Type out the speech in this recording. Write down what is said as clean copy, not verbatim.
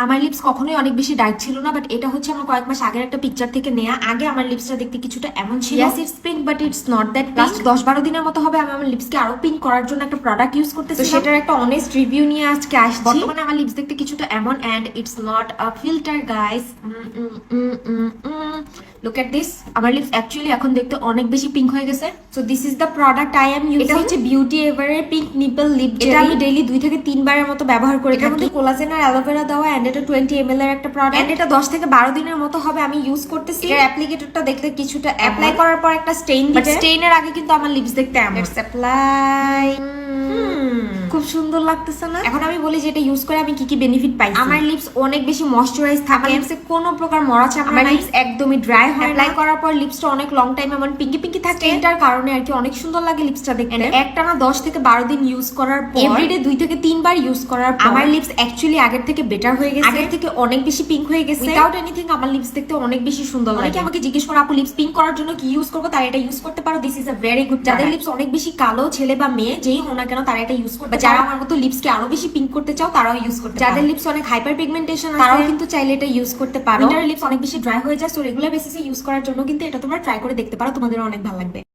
আমার লিপস কখনোই অনেক বেশি ডার্ক ছিল না, বাট এটা হচ্ছে আমার কয়েক মাস আগের একটা পিকচার থেকে নেয়া। আগে আমার লিপসটা দেখতে কিছুটা এমন ছিল। Yes it's pink, but it's not that pink. 10-12 দিনের মতো হবে আমি আমার লিপসকে আরো পিঙ্ক করার জন্য একটা প্রোডাক্ট ইউজ করতেছি, তো সেটার একটা অনেস্ট রিভিউ নিয়ে আজকে আসছি। বর্তমানে আমার লিপস দেখতে কিছুটা এমন, and it's not a filter guys. Look at this. আমার লিপস অ্যাকচুয়ালি এখন দেখতে অনেক বেশি পিঙ্ক হয়ে গেছে। So this is the product I am using. এটা হচ্ছে বিউটি এভারের পিঙ্ক নিপল লিপ জেল। এটা আমি ডেইলি 2 থেকে 3 বারের মতো ব্যবহার করি। এটার মধ্যে কোলাজেন আর অ্যালোভেরা দেওয়া, এন্ড এটা 20 ml এর একটা প্রোডাক্ট, এন্ড এটা 10 থেকে 12 দিনের মতো হবে আমি ইউজ করতেছি। এর অ্যাপ্লিকেটরটা দেখতে কিছুটা অ্যাপ্লাই করার পর একটা স্টেইন দিবে, বাট স্টেইনের আগে কিন্তু আমার লিপস দেখতে এমন। Let's apply. খুব সুন্দর লাগতেছে না? এখন আমি বলি যে এটা ইউজ করে আমি কি কি বেনিফিট পাই। আমার লিপস অনেক বেশি ময়শ্চারাইজ থাকে, আমার লিপসে কোনো প্রকার মরা চামড়া নাই, লিপস একদমই ড্রাই হয় না। অ্যাপ্লাই করার পর লিপসটা অনেক লং টাইম এমন পিঙ্কি পিঙ্কি থাকে, এটার কারণে আর কি অনেক সুন্দর লাগে লিপসটা দেখতে। একটানা 10 থেকে 12 দিন ইউজ করার পর, এভরিডে 2 থেকে 3 বার ইউজ করার পর আমার লিপস অ্যাকচুয়ালি আগের থেকে বেটার হয়ে গেছে, আগের থেকে অনেক বেশি পিঙ্ক হয়ে গেছে। উইদাউট এনিথিং আমার লিপস দেখতে অনেক বেশি সুন্দর লাগে। অনেকে আমাকে জিজ্ঞেস করে আপু লিপস পিঙ্ক করার জন্য কি ইউজ করবো, তারা এটা ইউজ করতে পারো। This is a very good. যাদের লিপস অনেক বেশি কালো, ছেলে বা মেয়ে যেই হোক না কেন, তারা এটা ইউজ করবে। যারা আমার মতো লিপসকে আরো বেশি পিঙ্ক করতে চাও তারাও ইউজ করতে পারো। যাদের লিপস অনেক হাইপার পিগমেন্টেশন আছে তারাও কিন্তু চাইলে এটা ইউজ করতে পারো। উইন্টার লিপস অনেক বেশি ড্রাই হয়ে যায়, সো রেগুলার বেসিসে ইউজ করার জন্য কিন্তু এটা তোমরা ট্রাই করে দেখতে পারো, তোমাদের অনেক ভালো লাগবে।